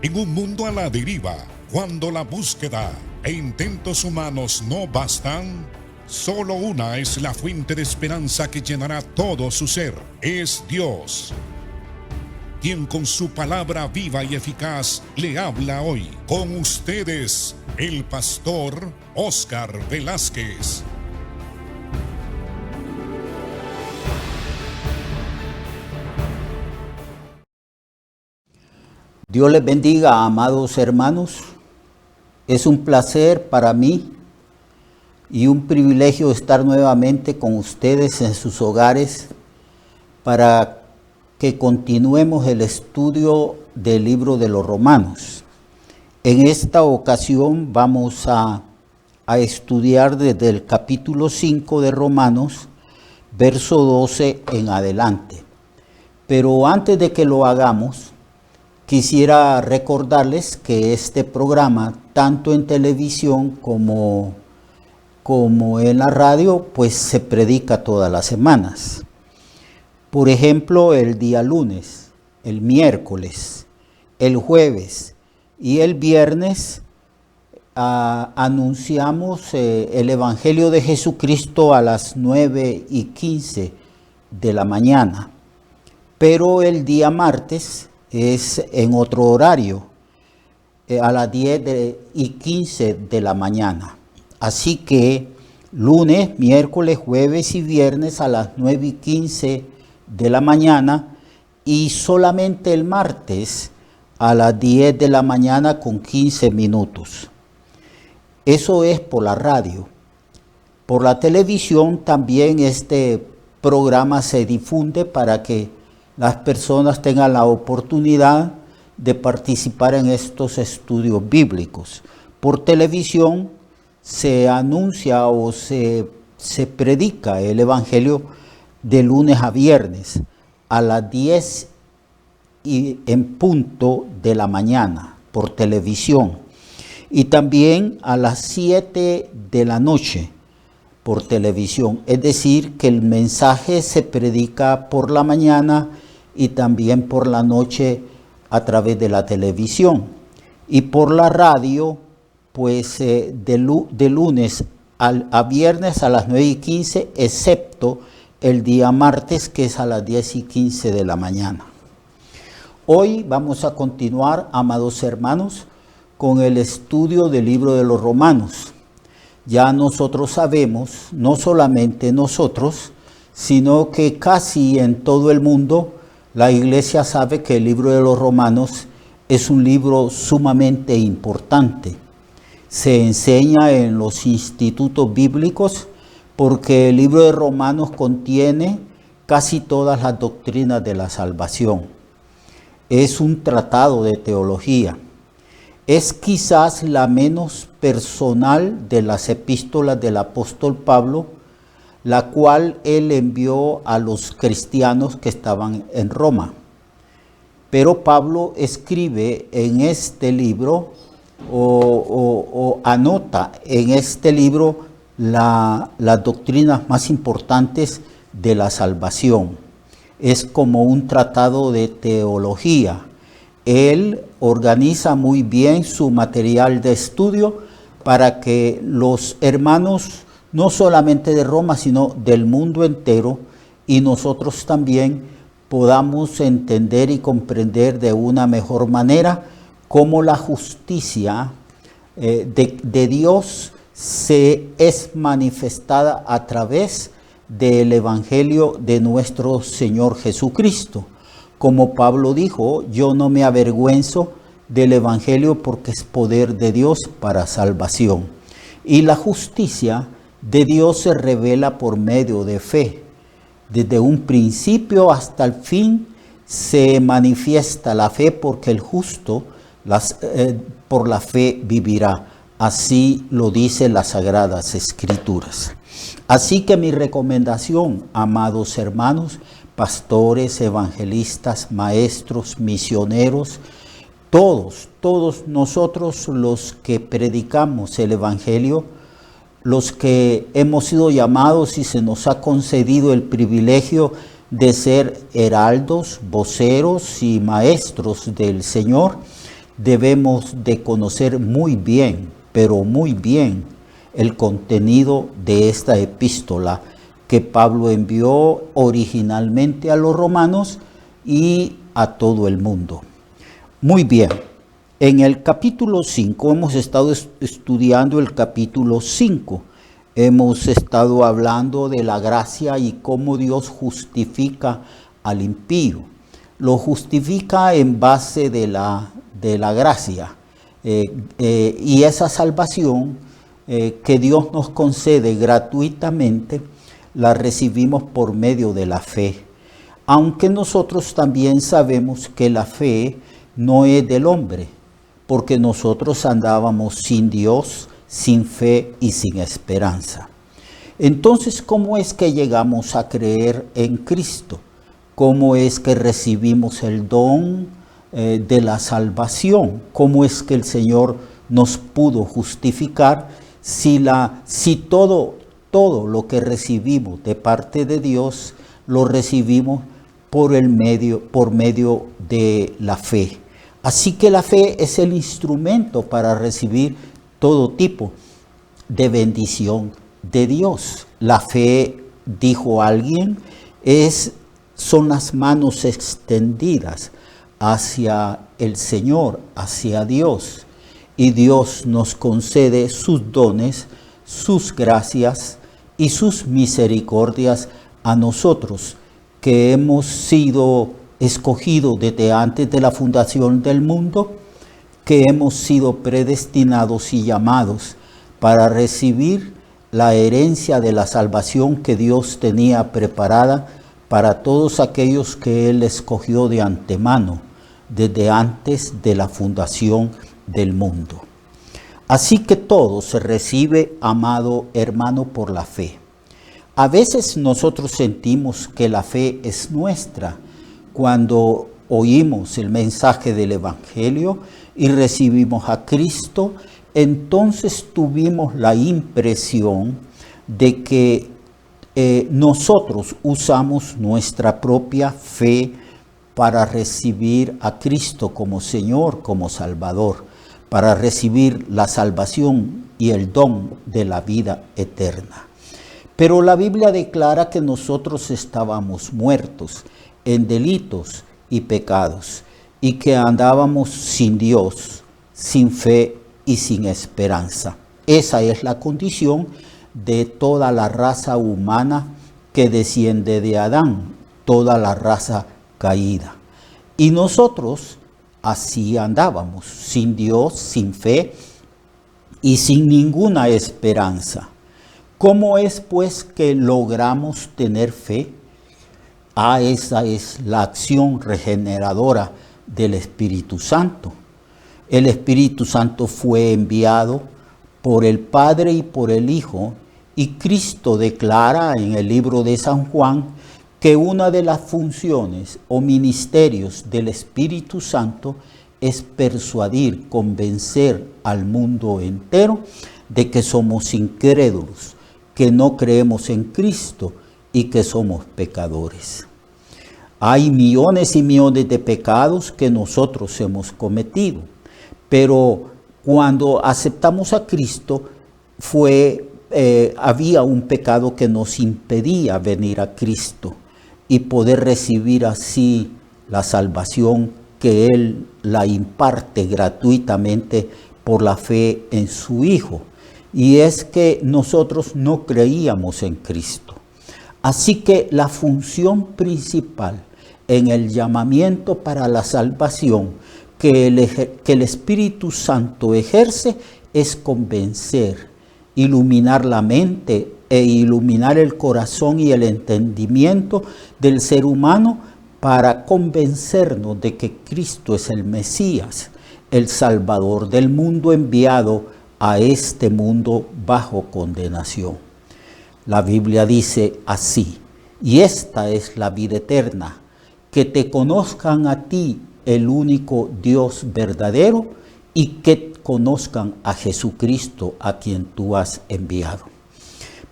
En un mundo a la deriva, cuando la búsqueda e intentos humanos no bastan, solo una es la fuente de esperanza que llenará todo su ser. Es Dios, quien con su palabra viva y eficaz le habla hoy. Con ustedes, el pastor Óscar Velázquez. Dios les bendiga, amados hermanos. Es un placer para mí y un privilegio estar nuevamente con ustedes en sus hogares para que continuemos el estudio del libro de los Romanos. En esta ocasión vamos a estudiar desde el capítulo 5 de Romanos, verso 12 en adelante. Pero antes de que lo hagamos, quisiera recordarles que este programa, tanto en televisión como en la radio, pues se predica todas las semanas. Por ejemplo, el día lunes, el miércoles, el jueves y el viernes anunciamos el Evangelio de Jesucristo a las 9:15 de la mañana. Pero el día martes es en otro horario, a las 10:15 de la mañana. Así que lunes, miércoles, jueves y viernes a las 9:15 de la mañana y solamente el martes a las 10 de la mañana con 15 minutos. Eso es por la radio. Por la televisión también este programa se difunde para que las personas tengan la oportunidad de participar en estos estudios bíblicos. Por televisión se anuncia o se predica el Evangelio de lunes a viernes a las 10 y en punto de la mañana por televisión y también a las 7 de la noche por televisión. Es decir, que el mensaje se predica por la mañana y también por la noche a través de la televisión. Y por la radio, pues de lunes a viernes a las 9:15, excepto el día martes, que es a las 10:15 de la mañana. Hoy vamos a continuar, amados hermanos, con el estudio del libro de los Romanos. Ya nosotros sabemos, no solamente nosotros, sino que casi en todo el mundo, la iglesia sabe que el libro de los Romanos es un libro sumamente importante. Se enseña en los institutos bíblicos porque el libro de Romanos contiene casi todas las doctrinas de la salvación. Es un tratado de teología. Es quizás la menos personal de las epístolas del apóstol Pablo, la cual él envió a los cristianos que estaban en Roma. Pero Pablo escribe en este libro o anota en este libro las doctrinas más importantes de la salvación. Es como un tratado de teología. Él organiza muy bien su material de estudio para que los hermanos no solamente de Roma, sino del mundo entero, y nosotros también podamos entender y comprender de una mejor manera cómo la justicia de Dios se es manifestada a través del Evangelio de nuestro Señor Jesucristo. Como Pablo dijo, yo no me avergüenzo del Evangelio porque es poder de Dios para salvación. Y la justicia de Dios se revela por medio de fe. Desde un principio hasta el fin se manifiesta la fe porque el justo por la fe vivirá. Así lo dicen las Sagradas Escrituras. Así que mi recomendación, amados hermanos, pastores, evangelistas, maestros, misioneros, todos nosotros los que predicamos el Evangelio, los que hemos sido llamados y se nos ha concedido el privilegio de ser heraldos, voceros y maestros del Señor, debemos de conocer muy bien, pero muy bien, el contenido de esta epístola que Pablo envió originalmente a los romanos y a todo el mundo. Muy bien, en el capítulo 5 hemos estado estudiando el capítulo 5. Hemos estado hablando de la gracia y cómo Dios justifica al impío. Lo justifica en base de la gracia. Y esa salvación que Dios nos concede gratuitamente, la recibimos por medio de la fe. Aunque nosotros también sabemos que la fe no es del hombre, porque nosotros andábamos sin Dios, sin fe y sin esperanza. Entonces, ¿cómo es que llegamos a creer en Cristo? ¿Cómo es que recibimos el don de la salvación? ¿Cómo es que el Señor nos pudo justificar si todo lo que recibimos de parte de Dios lo recibimos por medio de la fe? Así que la fe es el instrumento para recibir todo tipo de bendición de Dios. La fe, dijo alguien, son las manos extendidas hacia el Señor, hacia Dios. Y Dios nos concede sus dones, sus gracias y sus misericordias a nosotros, que hemos sido escogidos desde antes de la fundación del mundo, que hemos sido predestinados y llamados para recibir la herencia de la salvación que Dios tenía preparada para todos aquellos que Él escogió de antemano, desde antes de la fundación del mundo. Así que todo se recibe, amado hermano, por la fe. A veces nosotros sentimos que la fe es nuestra cuando oímos el mensaje del Evangelio y recibimos a Cristo. Entonces tuvimos la impresión de que nosotros usamos nuestra propia fe para recibir a Cristo como Señor, como Salvador, para recibir la salvación y el don de la vida eterna. Pero la Biblia declara que nosotros estábamos muertos en delitos y pecados y que andábamos sin Dios, sin fe y sin esperanza. Esa es la condición de toda la raza humana que desciende de Adán, toda la raza caída. Y nosotros así andábamos, sin Dios, sin fe y sin ninguna esperanza. ¿Cómo es pues que logramos tener fe? Esa es la acción regeneradora del Espíritu Santo. El Espíritu Santo fue enviado por el Padre y por el Hijo, y Cristo declara en el libro de San Juan que una de las funciones o ministerios del Espíritu Santo es persuadir, convencer al mundo entero de que somos incrédulos, que no creemos en Cristo y que somos pecadores. Hay millones y millones de pecados que nosotros hemos cometido, pero cuando aceptamos a Cristo había un pecado que nos impedía venir a Cristo y poder recibir así la salvación que Él la imparte gratuitamente por la fe en su Hijo. Y es que nosotros no creíamos en Cristo. Así que la función principal en el llamamiento para la salvación que el Espíritu Santo ejerce es convencer, iluminar la mente e iluminar el corazón y el entendimiento del ser humano para convencernos de que Cristo es el Mesías, el Salvador del mundo enviado a este mundo bajo condenación. La Biblia dice así: y esta es la vida eterna, que te conozcan a ti, el único Dios verdadero, y que conozcan a Jesucristo, a quien tú has enviado.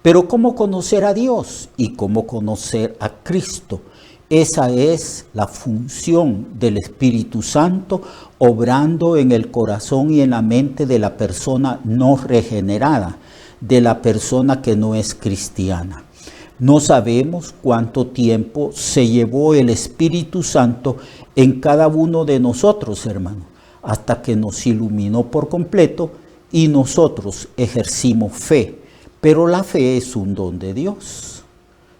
Pero ¿cómo conocer a Dios y cómo conocer a Cristo? Esa es la función del Espíritu Santo obrando en el corazón y en la mente de la persona no regenerada, de la persona que no es cristiana. No sabemos cuánto tiempo se llevó el Espíritu Santo en cada uno de nosotros, hermanos, hasta que nos iluminó por completo y nosotros ejercimos fe. Pero la fe es un don de Dios.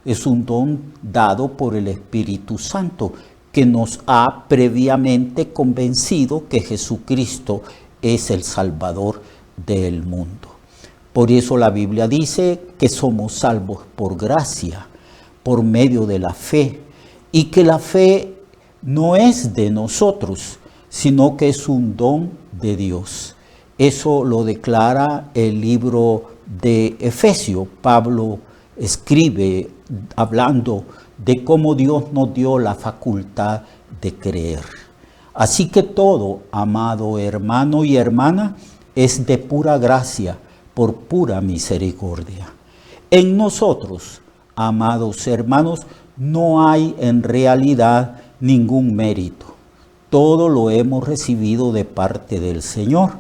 Es un don dado por el Espíritu Santo que nos ha previamente convencido que Jesucristo es el Salvador del mundo. Por eso la Biblia dice que somos salvos por gracia, por medio de la fe, y que la fe no es de nosotros, sino que es un don de Dios. Eso lo declara el libro de Efesios. Pablo escribe hablando de cómo Dios nos dio la facultad de creer. Así que todo, amado hermano y hermana, es de pura gracia, por pura misericordia. En nosotros, amados hermanos, no hay en realidad ningún mérito. Todo lo hemos recibido de parte del Señor.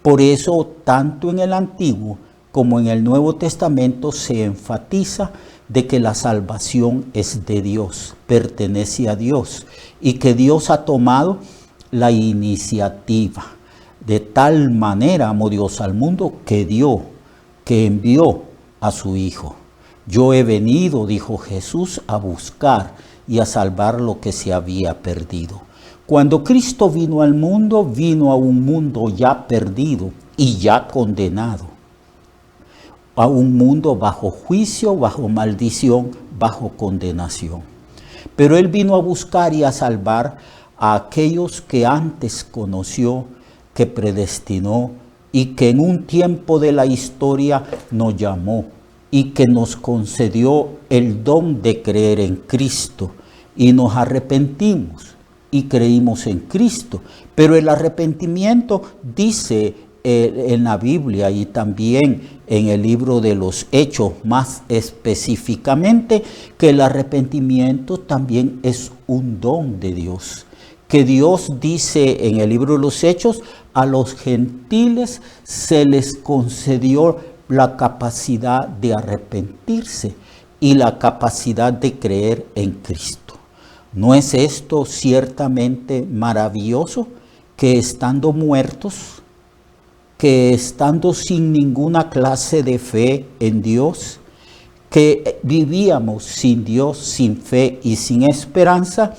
Por eso, tanto en el Antiguo como en el Nuevo Testamento se enfatiza de que la salvación es de Dios, pertenece a Dios, y que Dios ha tomado la iniciativa. De tal manera amó Dios al mundo que envió a su Hijo. Yo he venido, dijo Jesús, a buscar y a salvar lo que se había perdido. Cuando Cristo vino al mundo, vino a un mundo ya perdido y ya condenado. A un mundo bajo juicio, bajo maldición, bajo condenación. Pero Él vino a buscar y a salvar a aquellos que antes conoció, que predestinó y que en un tiempo de la historia nos llamó y que nos concedió el don de creer en Cristo. Y nos arrepentimos y creímos en Cristo. Pero el arrepentimiento dice en la Biblia y también en el libro de los Hechos más específicamente, que el arrepentimiento también es un don de Dios. Que Dios dice en el libro de los Hechos, a los gentiles se les concedió la capacidad de arrepentirse y la capacidad de creer en Cristo. ¿No es esto ciertamente maravilloso? Que estando muertos, que estando sin ninguna clase de fe en Dios, que vivíamos sin Dios, sin fe y sin esperanza,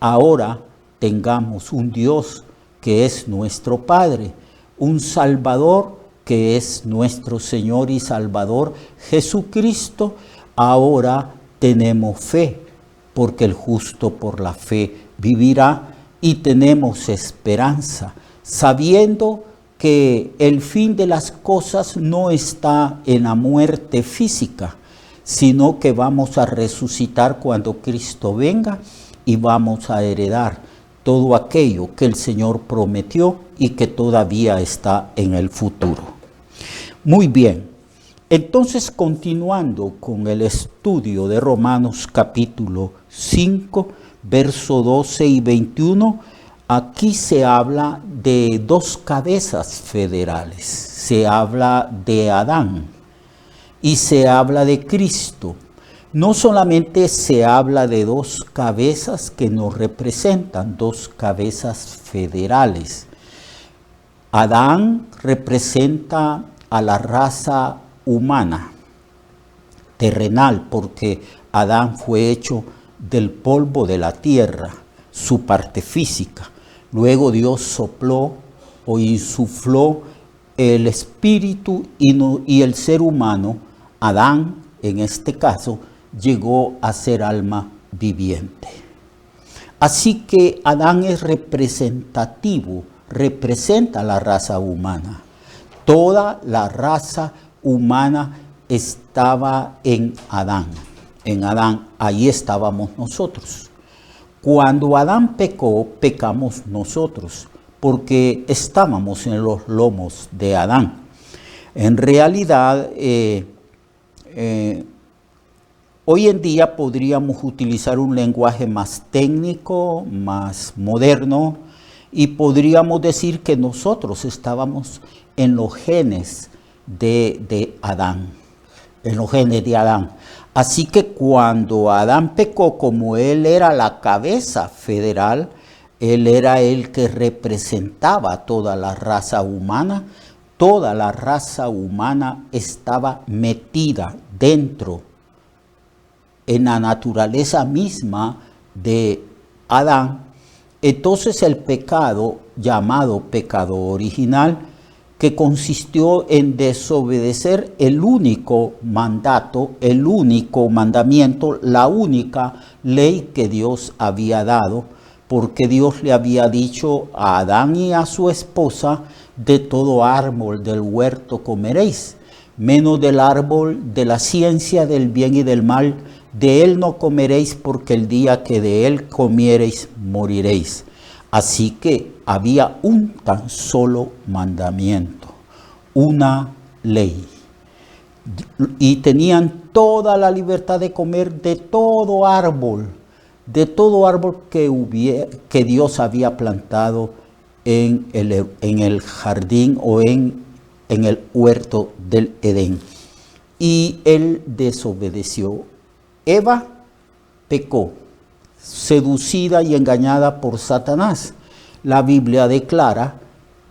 ahora tengamos un Dios que es nuestro Padre, un Salvador que es nuestro Señor y Salvador Jesucristo. Ahora tenemos fe, porque el justo por la fe vivirá, y tenemos esperanza, sabiendo que el fin de las cosas no está en la muerte física, sino que vamos a resucitar cuando Cristo venga y vamos a heredar todo aquello que el Señor prometió y que todavía está en el futuro. Muy bien, entonces continuando con el estudio de Romanos capítulo 5, verso 12 y 21, aquí se habla de dos cabezas federales. Se habla de Adán y se habla de Cristo. No solamente se habla de dos cabezas que nos representan, dos cabezas federales. Adán representa a la raza humana, terrenal, porque Adán fue hecho del polvo de la tierra, su parte física. Luego Dios sopló o insufló el espíritu y el ser humano, Adán en este caso, llegó a ser alma viviente. Así que Adán es representativo, representa la raza humana. Toda la raza humana estaba en Adán. En Adán, ahí estábamos nosotros. Cuando Adán pecó, pecamos nosotros, porque estábamos en los lomos de Adán. En realidad, Hoy en día podríamos utilizar un lenguaje más técnico, más moderno, y podríamos decir que nosotros estábamos en los genes de Adán, en los genes de Adán. Así que cuando Adán pecó, como él era la cabeza federal, él era el que representaba toda la raza humana. Toda la raza humana estaba metida dentro, en la naturaleza misma de Adán. Entonces el pecado, llamado pecado original, que consistió en desobedecer el único mandato, el único mandamiento, la única ley que Dios había dado, porque Dios le había dicho a Adán y a su esposa: de todo árbol del huerto comeréis, menos del árbol de la ciencia del bien y del mal, de él no comeréis, porque el día que de él comiereis moriréis. Así que había un tan solo mandamiento, una ley. Y tenían toda la libertad de comer de todo árbol que Dios había plantado en el jardín o en el huerto del Edén. Y él desobedeció. Eva pecó, seducida y engañada por Satanás. La Biblia declara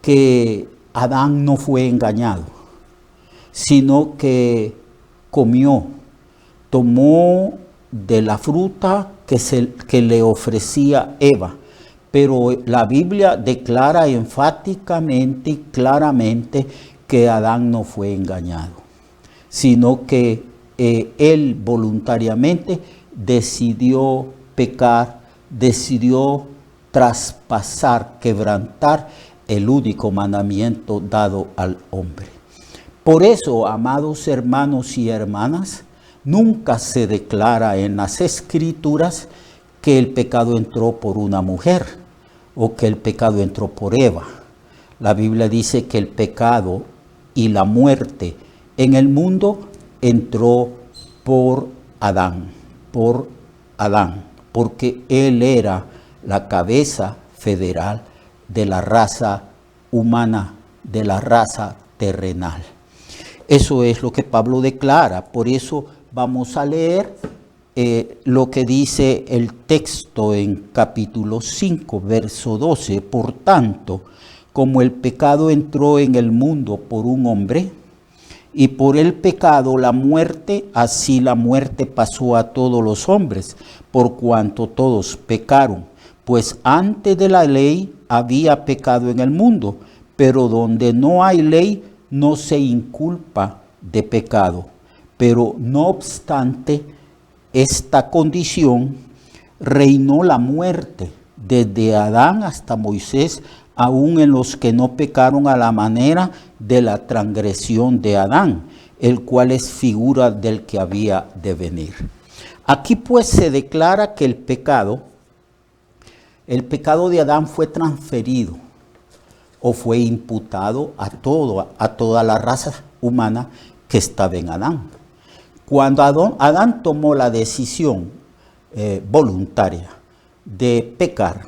que Adán no fue engañado, sino que tomó de la fruta que le ofrecía Eva. Pero la Biblia declara enfáticamente y claramente que Adán no fue engañado, sino que él voluntariamente decidió pecar, decidió traspasar, quebrantar el único mandamiento dado al hombre. Por eso, amados hermanos y hermanas, nunca se declara en las Escrituras que el pecado entró por una mujer o que el pecado entró por Eva. La Biblia dice que el pecado y la muerte en el mundo entró por Adán, porque él era la cabeza federal de la raza humana, de la raza terrenal. Eso es lo que Pablo declara. Por eso vamos a leer lo que dice el texto en capítulo 5, verso 12. Por tanto, como el pecado entró en el mundo por un hombre, y por el pecado la muerte, así la muerte pasó a todos los hombres, por cuanto todos pecaron. Pues antes de la ley había pecado en el mundo, pero donde no hay ley no se inculpa de pecado. Pero no obstante esta condición, reinó la muerte desde Adán hasta Moisés, aun en los que no pecaron a la manera de la transgresión de Adán, el cual es figura del que había de venir. Aquí pues se declara que el pecado de Adán fue transferido o fue imputado a toda la raza humana que estaba en Adán. Cuando Adán tomó la decisión voluntaria de pecar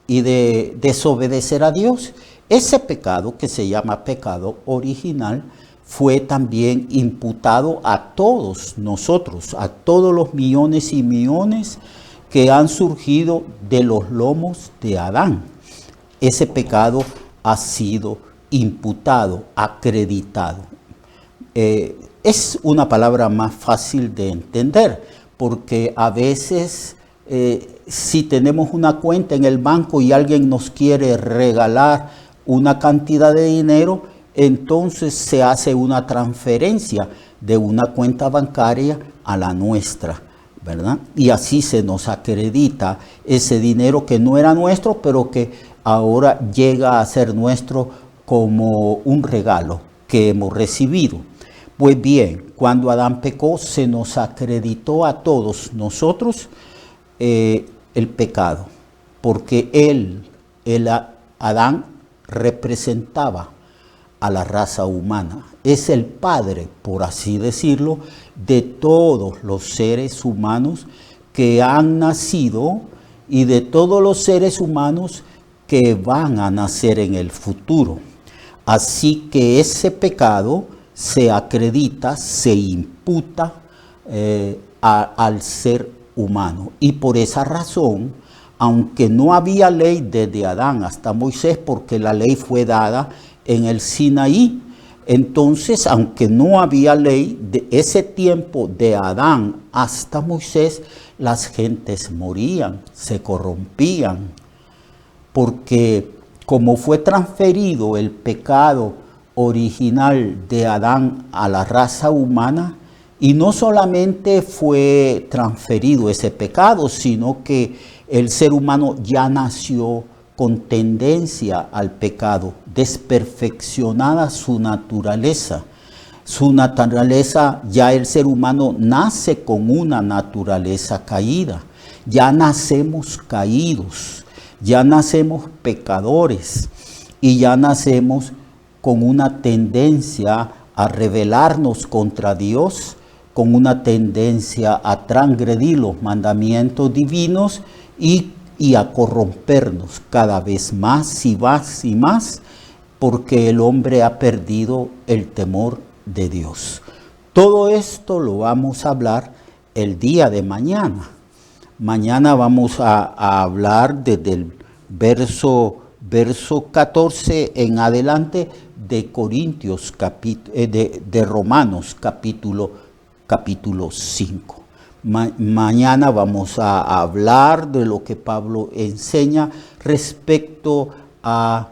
y de desobedecer a Dios, ese pecado que se llama pecado original fue también imputado a todos nosotros, a todos los millones y millones que han surgido de los lomos de Adán. Ese pecado ha sido imputado, acreditado. Es una palabra más fácil de entender, porque a veces si tenemos una cuenta en el banco y alguien nos quiere regalar una cantidad de dinero, entonces se hace una transferencia de una cuenta bancaria a la nuestra, ¿verdad? Y así se nos acredita ese dinero que no era nuestro, pero que ahora llega a ser nuestro como un regalo que hemos recibido. Pues bien, cuando Adán pecó, se nos acreditó a todos nosotros el pecado, porque Adán representaba a la raza humana. Es el padre, por así decirlo, de todos los seres humanos que han nacido y de todos los seres humanos que van a nacer en el futuro. Así que ese pecado se acredita, se imputa al ser humano. Y por esa razón, aunque no había ley desde Adán hasta Moisés, porque la ley fue dada en el Sinaí, entonces, aunque no había ley, de ese tiempo de Adán hasta Moisés, las gentes morían, se corrompían, porque como fue transferido el pecado original de Adán a la raza humana, y no solamente fue transferido ese pecado, sino que el ser humano ya nació con tendencia al pecado, desperfeccionada su naturaleza. Su naturaleza, ya el ser humano nace con una naturaleza caída. Ya nacemos caídos, ya nacemos pecadores y ya nacemos con una tendencia a rebelarnos contra Dios, con una tendencia a transgredir los mandamientos divinos y a corrompernos cada vez más y más y más, porque el hombre ha perdido el temor de Dios. Todo esto lo vamos a hablar el día de mañana. Mañana vamos a hablar desde el verso 14 en adelante de Corintios, de Romanos capítulo 5. Mañana vamos a hablar de lo que Pablo enseña respecto a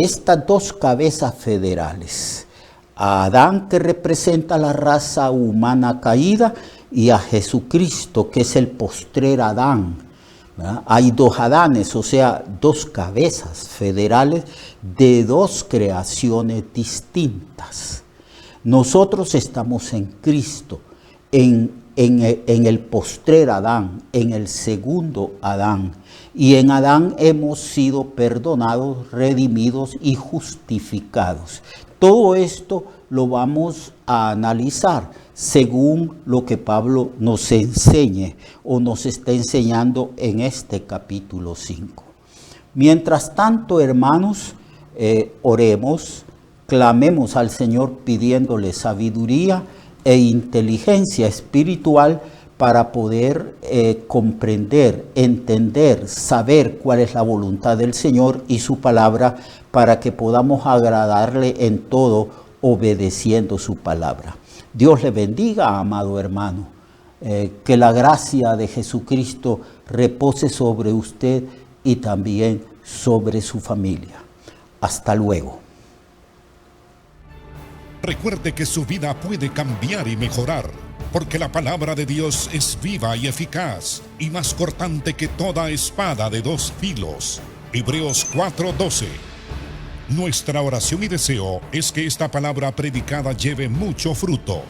estas dos cabezas federales. A Adán, que representa la raza humana caída, y a Jesucristo, que es el postrer Adán. ¿Verdad? Hay dos Adanes, o sea, dos cabezas federales de dos creaciones distintas. Nosotros estamos en Cristo, en el postrer Adán, en el segundo Adán. Y en Adán hemos sido perdonados, redimidos y justificados. Todo esto lo vamos a analizar según lo que Pablo nos enseñe o nos está enseñando en este capítulo 5. Mientras tanto, hermanos, oremos, clamemos al Señor pidiéndole sabiduría e inteligencia espiritual para poder comprender, entender, saber cuál es la voluntad del Señor y su palabra, para que podamos agradarle en todo, obedeciendo su palabra. Dios le bendiga, amado hermano. Que la gracia de Jesucristo repose sobre usted y también sobre su familia. Hasta luego. Recuerde que su vida puede cambiar y mejorar, porque la palabra de Dios es viva y eficaz, y más cortante que toda espada de dos filos. Hebreos 4:12. Nuestra oración y deseo es que esta palabra predicada lleve mucho fruto.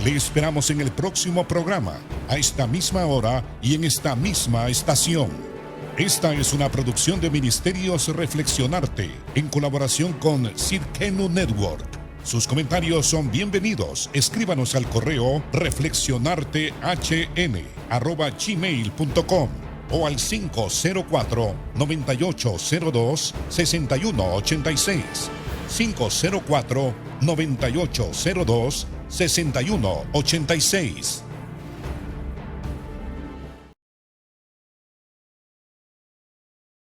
Le esperamos en el próximo programa, a esta misma hora y en esta misma estación. Esta es una producción de Ministerios Reflexionarte, en colaboración con Cirkenu Network. Sus comentarios son bienvenidos. Escríbanos al correo reflexionartehn@gmail.com o al 504-9802-6186. 504-9802-6186.